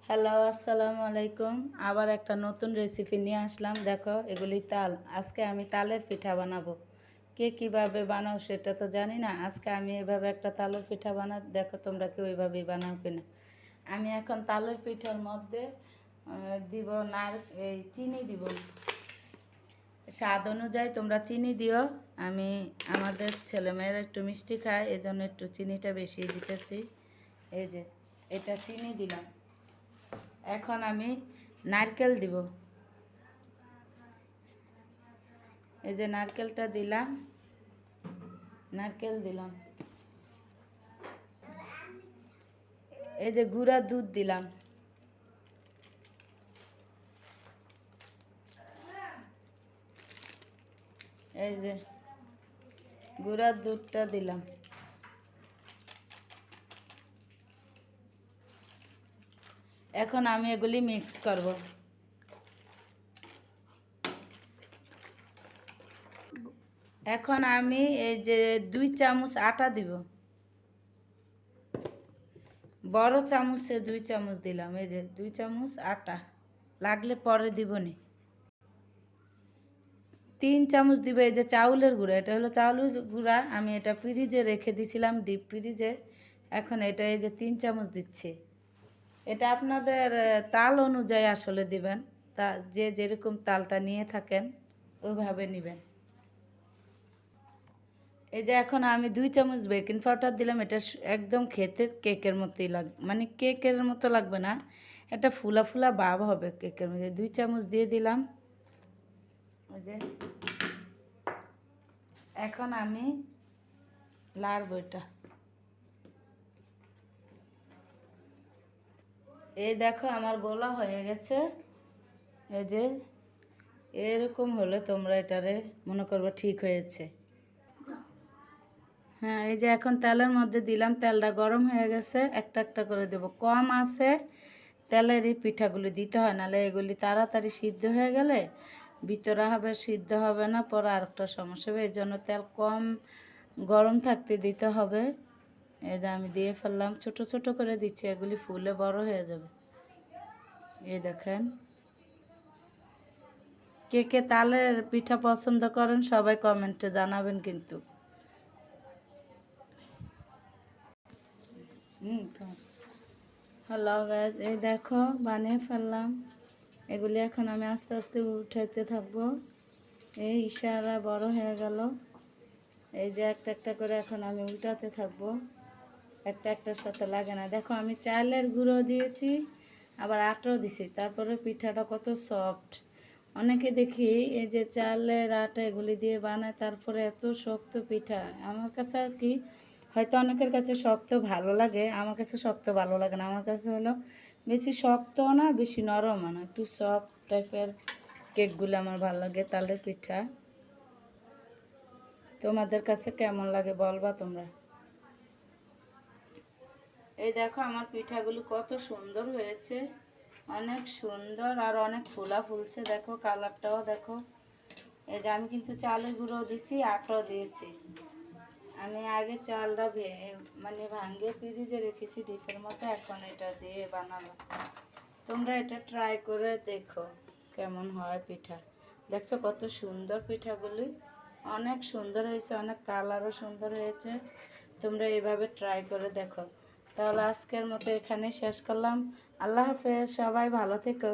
Hello, আসসালামু আলাইকুম। আবার একটা নতুন রেসিপি নিয়ে আসলাম। দেখো, এগুলি তাল। আজকে আমি তালের পিঠা বানাবো। কে কীভাবে বানাও সেটা তো জানি না। আজকে আমি এভাবে একটা তালের পিঠা দেখো তোমরা কেউ ওইভাবেই বানাও কিনা। আমি এখন তালের পিঠার মধ্যে দিব এই চিনি দিব। স্বাদ অনুযায়ী তোমরা চিনি দিও। আমি আমাদের ছেলেমেয়েরা একটু মিষ্টি খায়, এজন্য একটু চিনিটা বেশি দিতেছি। এই যে এটা চিনি দিলাম। এখন আমি নারকেল দিব। এই যে নারকেলটা দিলাম, নারকেল দিলাম। এই যে গুঁড়া দুধ দিলাম। এই যে গুঁড়া দুধটা দিলাম। এখন আমি এগুলি মিক্স করব। এখন আমি এই যে 2 চামচ আটা দিব। বড় চামচে 2 চামচ দিলাম। এই যে 2 চামচ আটা, লাগলে পরে দিবনি। 3 চামচ দিব এই যে চাউলের গুঁড়া। এটা হলো চাউলের গুঁড়া, আমি এটা ফ্রিজে রেখে দিয়েছিলাম, ডিপ ফ্রিজে। এখন এটা এই যে 3 চামচ দিচ্ছি। এটা আপনাদের তাল অনুযায়ী আসলে দিবেন, তা যে যেরকম তালটা নিয়ে থাকেন ওইভাবে নেবেন। এই যে এখন আমি 2 চামচ বেকিং পাউডার দিলাম। এটা একদম খেতে কেকের মতোই লাগবে, মানে কেকের মতো লাগবে না, এটা ফুলা ফুলা ভাব হবে কেকের মধ্যে। 2 চামচ দিয়ে দিলাম। ওই যে এখন আমি লাড়ব এটা। এই দেখো আমার গোলা হয়ে গেছে। এই যে এরকম হলে তোমরা এটারে মনে করবে ঠিক হয়েছে। হ্যাঁ, এই যে এখন তেলের মধ্যে দিলাম, তেলটা গরম হয়ে গেছে। একটা একটা করে দেব, কম আছে তেলের এই পিঠাগুলি দিতে হয়, নাহলে এগুলি তাড়াতাড়ি সিদ্ধ হয়ে গেলে ভিতরে হবে, সিদ্ধ হবে না, পরে আরেকটা সমস্যা হবে। এই জন্য তেল কম গরম থাকতে দিতে হবে। এই যে আমি দিয়ে ফেললাম, ছোট ছোট করে দিচ্ছি, এগুলি ফুলে বড় হয়ে যাবে। এই দেখেন, কে কে তালের পিঠা পছন্দ করেন সবাই কমেন্টে জানাবেন কিন্তু। হ্যালো গাইজ, এই দেখো বানিয়ে ফেললাম। এগুলি এখন আমি আস্তে আস্তে উঠাইতে থাকবো। এই ইশারা বড় হয়ে গেল। এই যে একটা একটা করে এখন আমি উল্টাতে থাকবো, একটা একটার সাথে লাগে না। দেখো আমি চালের গুঁড়ো দিয়েছি, আবার আটাও দিছি, তারপরে পিঠাটা কত সফট। অনেকে দেখি এই যে চালের আটা এগুলি দিয়ে বানায়, তারপরে এত শক্ত পিঠা। আমার কাছে আর কি, হয়তো অনেকের কাছে শক্ত ভালো লাগে, আমার কাছে শক্ত ভালো লাগে না। আমার কাছে হলো বেশি শক্তও না, বেশি নরমও না, একটু সফট টাইপের কেকগুলো আমার ভালো লাগে, তালের পিঠা। তোমাদের কাছে কেমন লাগে বলবা তোমরা। এই দেখো আমার পিঠাগুলো কত সুন্দর হয়েছে, অনেক সুন্দর আর অনেক ফোলা ফুলছে। দেখো কালারটাও দেখো। এই যে আমি কিন্তু চালের গুঁড়ো দিছি, আটাও দিয়েছি। আমি আগে চালটা মানে ভাঙে ফ্রিজে রেখেছি ডিপের মতো, এখন এটা দিয়ে বানাবো। তোমরা এটা ট্রাই করে দেখো কেমন হয় পিঠা। দেখছো কত সুন্দর পিঠাগুলি, অনেক সুন্দর হয়েছে, অনেক কালারও সুন্দর হয়েছে। তোমরা এইভাবে ট্রাই করে দেখো। তাহলে আজকের মতো এখানে শেষ করলাম। আল্লাহ হাফেজ, সবাই ভালো থেকো।